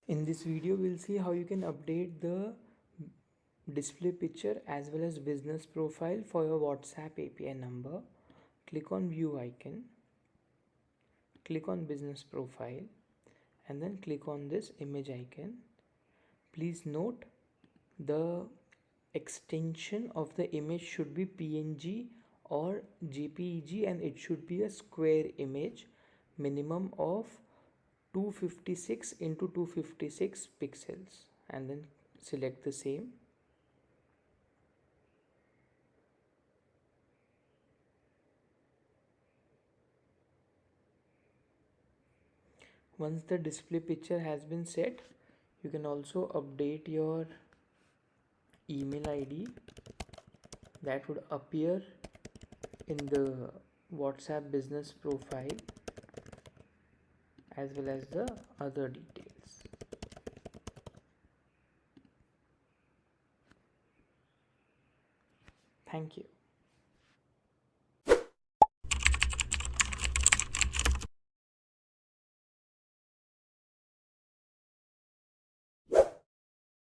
In this video, we'll see how you can update the display picture as well as business profile for your WhatsApp API number. Click on view icon, click on business profile, and then click on this image icon. Please note the extension of the image should be PNG or JPEG, and it should be a square image, minimum of 256 into 256 pixels, and then select the same. Once the display picture has been set, you can also update your email ID that would appear in the WhatsApp business profile as well as the other details. Thank you.